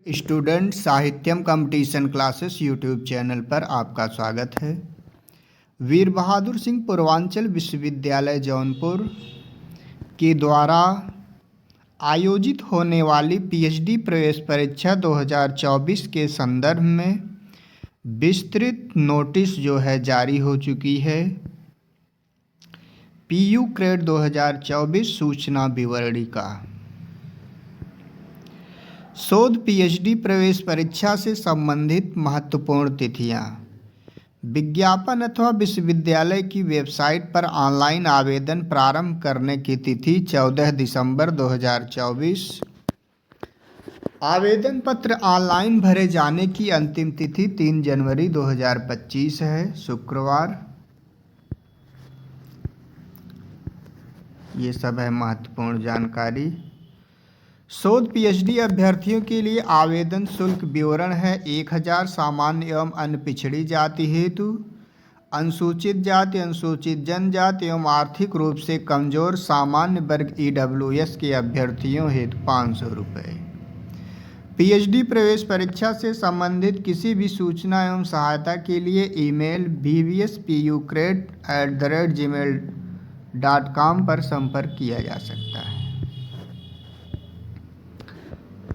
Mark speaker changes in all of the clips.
Speaker 1: Student Sahityam competition classes YouTube channel पर आपका स्वागत है। वीर बहादुर सिंह पूर्वांचल विश्वविद्यालय जौनपुर के द्वारा आयोजित होने वाली पीएचडी प्रवेश परीक्षा 2024 के संदर्भ में विस्तृत नोटिस जो है जारी हो चुकी है। पीयू क्रेड 2024 सूचना विवरणिका। शोध पीएचडी प्रवेश परीक्षा से संबंधित महत्वपूर्ण तिथियां। विज्ञापन अथवा विश्वविद्यालय की वेबसाइट पर ऑनलाइन आवेदन प्रारंभ करने की तिथि 14 दिसंबर 2024। आवेदन पत्र ऑनलाइन भरे जाने की अंतिम तिथि 3 जनवरी 2025 है, शुक्रवार। ये सब है महत्वपूर्ण जानकारी। शोध पीएचडी अभ्यर्थियों के लिए आवेदन शुल्क विवरण है। 1000 सामान्य एवं अन्य पिछड़ी जाति हेतु, अनुसूचित जाति, अनुसूचित जनजाति एवं आर्थिक रूप से कमजोर सामान्य वर्ग ईडब्ल्यूएस के अभ्यर्थियों हेतु 500 रुपये। पीएचडी प्रवेश परीक्षा से संबंधित किसी भी सूचना एवं सहायता के लिए ईमेल vvspUcred@gmail.com पर संपर्क किया जा सकता है।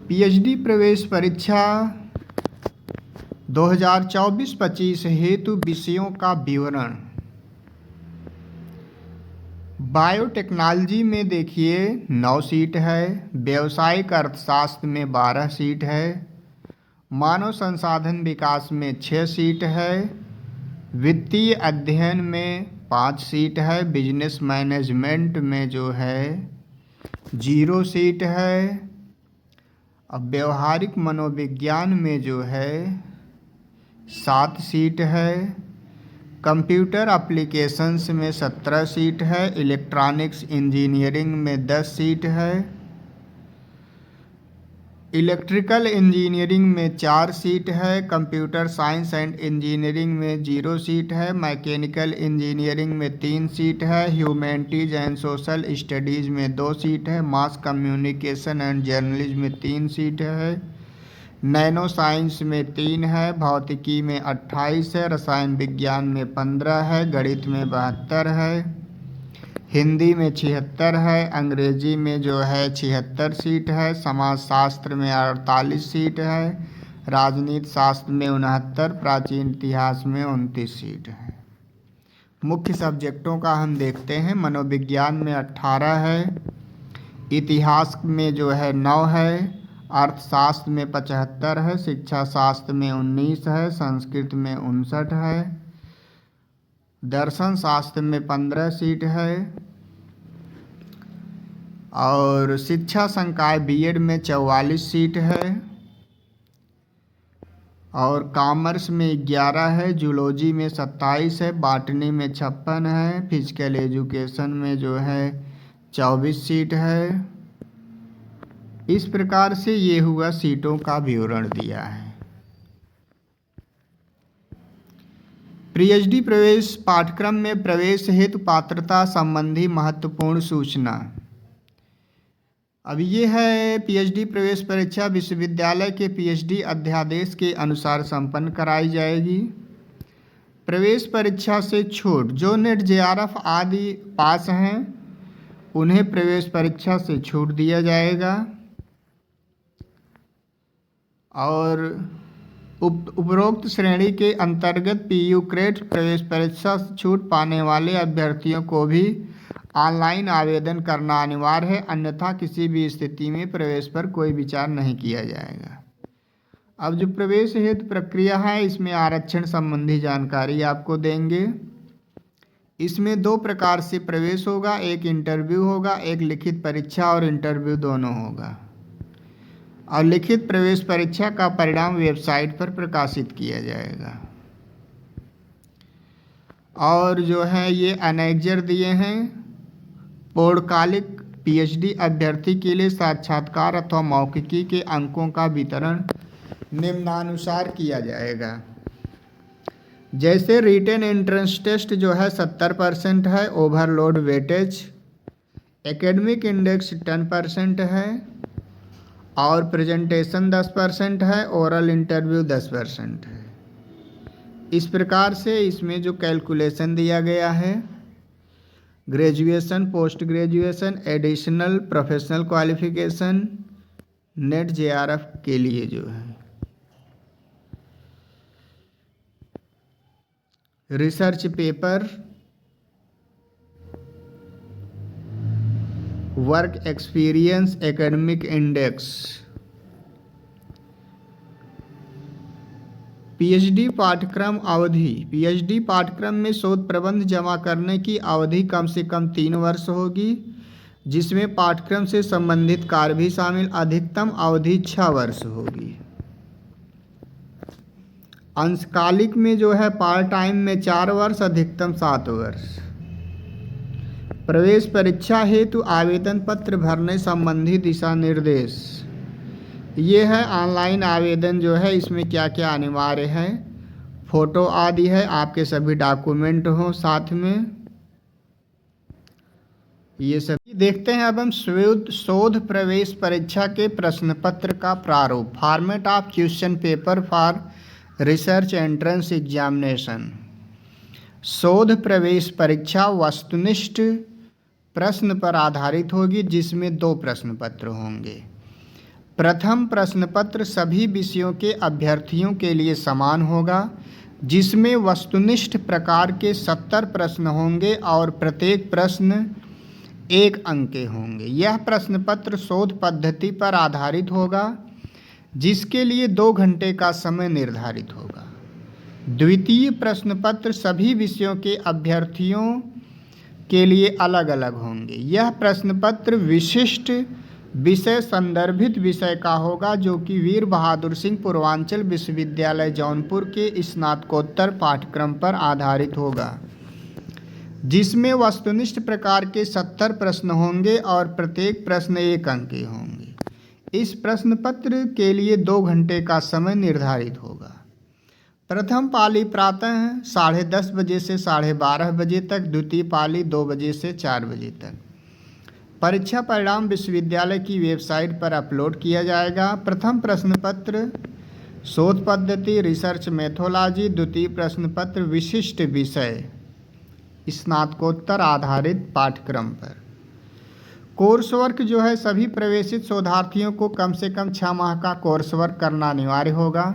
Speaker 1: पीएचडी प्रवेश परीक्षा 2024-25 हेतु विषयों का विवरण। बायोटेक्नोलॉजी में देखिए 9 सीट है। व्यावसायिक अर्थशास्त्र में 12 सीट है। मानव संसाधन विकास में 6 सीट है। वित्तीय अध्ययन में 5 सीट है। बिजनेस मैनेजमेंट में जो है 0 सीट है। अब व्यवहारिक मनोविज्ञान में जो है 7 सीट है। कंप्यूटर एप्लीकेशंस में 17 सीट है। इलेक्ट्रॉनिक्स इंजीनियरिंग में 10 सीट है। इलेक्ट्रिकल इंजीनियरिंग में 4 सीट है। कंप्यूटर साइंस एंड इंजीनियरिंग में 0 सीट है। मैकेनिकल इंजीनियरिंग में 3 सीट है। ह्यूमैनिटीज़ एंड सोशल स्टडीज़ में 2 सीट है। मास कम्युनिकेशन एंड जर्नलिज्म में 3 सीट है। नैनो साइंस में 3 है। भौतिकी में 28 है। रसायन विज्ञान में 15 है। गणित में 72 है। हिंदी में 76 है। अंग्रेजी में जो है 76 सीट है। समाजशास्त्र में 48 सीट है। राजनीति शास्त्र में 69, प्राचीन इतिहास में 29 सीट है। मुख्य सब्जेक्टों का हम देखते हैं। मनोविज्ञान में 18 है। इतिहास में जो है 9 है। अर्थशास्त्र में 75 है। शिक्षा शास्त्र में 19 है। संस्कृत में 59 है। दर्शन शास्त्र में 15 सीट है। और शिक्षा संकाय बीएड में 44 सीट है। और कॉमर्स में 11 है। जूलॉजी में 27 है। बॉटनी में 56 है। फिजिकल एजुकेशन में जो है 24 सीट है। इस प्रकार से ये हुआ सीटों का विवरण दिया है। पीएचडी प्रवेश पाठ्यक्रम में प्रवेश हेतु पात्रता संबंधी महत्वपूर्ण सूचना। अब ये है पीएचडी प्रवेश परीक्षा विश्वविद्यालय के पीएचडी अध्यादेश के अनुसार संपन्न कराई जाएगी। प्रवेश परीक्षा से छूट जो नेट जेआरएफ आदि पास हैं उन्हें प्रवेश परीक्षा से छूट दिया जाएगा। और उपरोक्त श्रेणी के अंतर्गत पीयू क्रेड प्रवेश परीक्षा से छूट पाने वाले अभ्यर्थियों को भी ऑनलाइन आवेदन करना अनिवार्य है, अन्यथा किसी भी स्थिति में प्रवेश पर कोई विचार नहीं किया जाएगा। अब जो प्रवेश हेतु प्रक्रिया है इसमें आरक्षण संबंधी जानकारी आपको देंगे। इसमें 2 प्रकार से प्रवेश होगा। एक इंटरव्यू होगा, एक लिखित परीक्षा और इंटरव्यू दोनों होगा। और लिखित प्रवेश परीक्षा का परिणाम वेबसाइट पर प्रकाशित किया जाएगा। और जो है ये अनेक्जर दिए हैं। पूर्णकालिक पीएचडी अभ्यर्थी के लिए साक्षात्कार अथवा मौखिकी के अंकों का वितरण निम्नानुसार किया जाएगा। जैसे रिटेन एंट्रेंस टेस्ट जो है 70% है। Overload weightage. एकेडमिक इंडेक्स 10% है। और प्रेजेंटेशन 10% है, ओरल इंटरव्यू 10% है। इस प्रकार से इसमें जो कैलकुलेशन दिया गया है, graduation, post graduation, additional professional qualification, net JRF के लिए जो है research paper, work experience, academic index, PhD पाठ्यक्रम अवधि। पीएचडी पाठ्यक्रम में शोध प्रबंध जमा करने की अवधि कम से कम 3 वर्ष होगी, जिसमें पाठ्यक्रम से संबंधित कार्य भी शामिल। अधिकतम अवधि 6 वर्ष होगी। अंशकालिक में जो है पार्ट टाइम में 4 वर्ष, अधिकतम 7 वर्ष। प्रवेश परीक्षा हेतु आवेदन पत्र भरने संबंधी दिशा निर्देश। ये है ऑनलाइन आवेदन जो है, इसमें क्या क्या अनिवार्य है, फोटो आदि है, आपके सभी डॉक्यूमेंट हो साथ में, ये सभी देखते हैं। अब हम शोध प्रवेश परीक्षा के प्रश्न पत्र का प्रारूप। Format of question paper for research entrance examination. शोध प्रवेश परीक्षा वस्तुनिष्ठ प्रश्न पर आधारित होगी, जिसमें 2 प्रश्न पत्र होंगे। प्रथम प्रश्न पत्र सभी विषयों के अभ्यर्थियों के लिए समान होगा, जिसमें वस्तुनिष्ठ प्रकार के 70 प्रश्न होंगे और प्रत्येक प्रश्न 1 अंक के होंगे। यह प्रश्न पत्र शोध पद्धति पर आधारित होगा, जिसके लिए 2 घंटे का समय निर्धारित होगा। द्वितीय प्रश्न पत्र सभी विषयों के अभ्यर्थियों के लिए अलग अलग होंगे। यह प्रश्न पत्र विशिष्ट विषय संदर्भित विषय का होगा, जो कि वीर बहादुर सिंह पूर्वांचल विश्वविद्यालय जौनपुर के स्नातकोत्तर पाठ्यक्रम पर आधारित होगा, जिसमें वस्तुनिष्ठ प्रकार के 70 प्रश्न होंगे और प्रत्येक प्रश्न 1 अंक के होंगे। इस प्रश्न पत्र के लिए 2 घंटे का समय निर्धारित होगा। प्रथम पाली प्रातः 10:30 बजे से 12:30 बजे तक, द्वितीय पाली 2 बजे से 4 बजे तक। परीक्षा परिणाम विश्वविद्यालय की वेबसाइट पर अपलोड किया जाएगा। प्रथम प्रश्न पत्र शोध पद्धति रिसर्च मेथोलॉजी, द्वितीय प्रश्न पत्र विशिष्ट विषय स्नातकोत्तर आधारित पाठ्यक्रम पर। कोर्स वर्क जो है, सभी प्रवेशित शोधार्थियों को कम से कम 6 माह का कोर्स वर्क करना अनिवार्य होगा।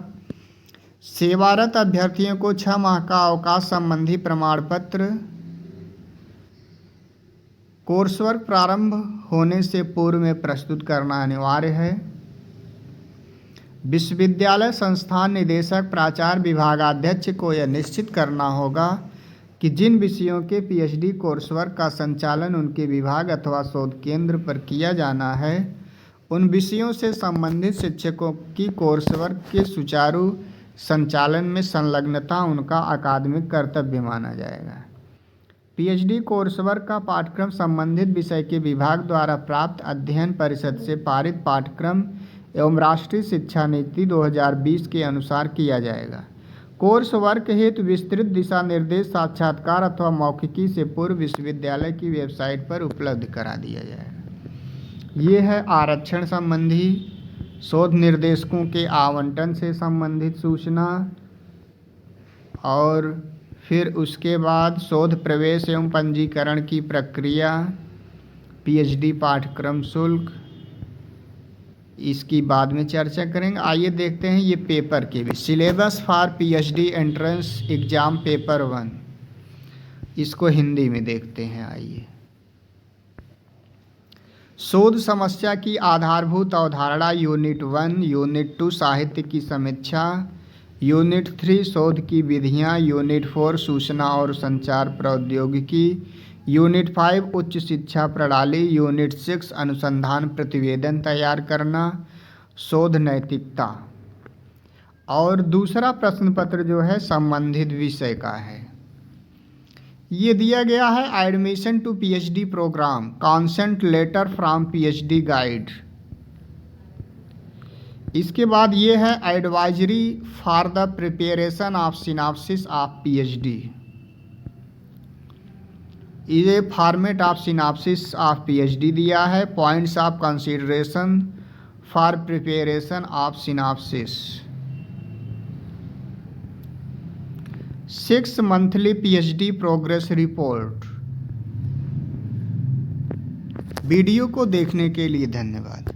Speaker 1: सेवारत अभ्यर्थियों को 6 माह का अवकाश संबंधी प्रमाण पत्र कोर्स वर्क प्रारंभ होने से पूर्व में प्रस्तुत करना अनिवार्य है। विश्वविद्यालय संस्थान निदेशक प्राचार्य विभागाध्यक्ष को यह निश्चित करना होगा कि जिन विषयों के पीएचडी कोर्स वर्क का संचालन उनके विभाग अथवा शोध केंद्र पर किया जाना है, उन विषयों से संबंधित शिक्षकों की कोर्स वर्क के सुचारू संचालन में संलग्नता उनका अकादमिक कर्तव्य माना जाएगा। पीएचडी कोर्स वर्क का पाठ्यक्रम संबंधित विषय के विभाग द्वारा प्राप्त अध्ययन परिषद से पारित पाठ्यक्रम एवं राष्ट्रीय शिक्षा नीति 2020 के अनुसार किया जाएगा। कोर्स वर्क हेतु विस्तृत दिशा निर्देश साक्षात्कार अथवा मौखिकी से पूर्व विश्वविद्यालय की वेबसाइट पर उपलब्ध करा दिया जाएगा। ये है आरक्षण संबंधी, शोध निर्देशकों के आवंटन से संबंधित सूचना, और फिर उसके बाद शोध प्रवेश एवं पंजीकरण की प्रक्रिया, पीएचडी पाठ्यक्रम शुल्क, इसकी बाद में चर्चा करेंगे। आइए देखते हैं ये पेपर के भी syllabus for PhD entrance exam paper 1, इसको हिंदी में देखते हैं। आइए, शोध समस्या की आधारभूत अवधारणा यूनिट 1, यूनिट 2 साहित्य की समीक्षा, यूनिट 3 शोध की विधियाँ, यूनिट 4 सूचना और संचार प्रौद्योगिकी, यूनिट 5 उच्च शिक्षा प्रणाली, यूनिट 6 अनुसंधान प्रतिवेदन तैयार करना, शोध नैतिकता। और दूसरा प्रश्न पत्र जो है संबंधित विषय का है, ये दिया गया है admission to PhD program, consent letter from PhD guide. इसके बाद ये है advisory for the preparation of synopsis of PhD. ये format of synopsis of PhD दिया है। Points of consideration for preparation of synopsis. 6 monthly PhD progress report. Video को देखने के लिए धन्यवाद।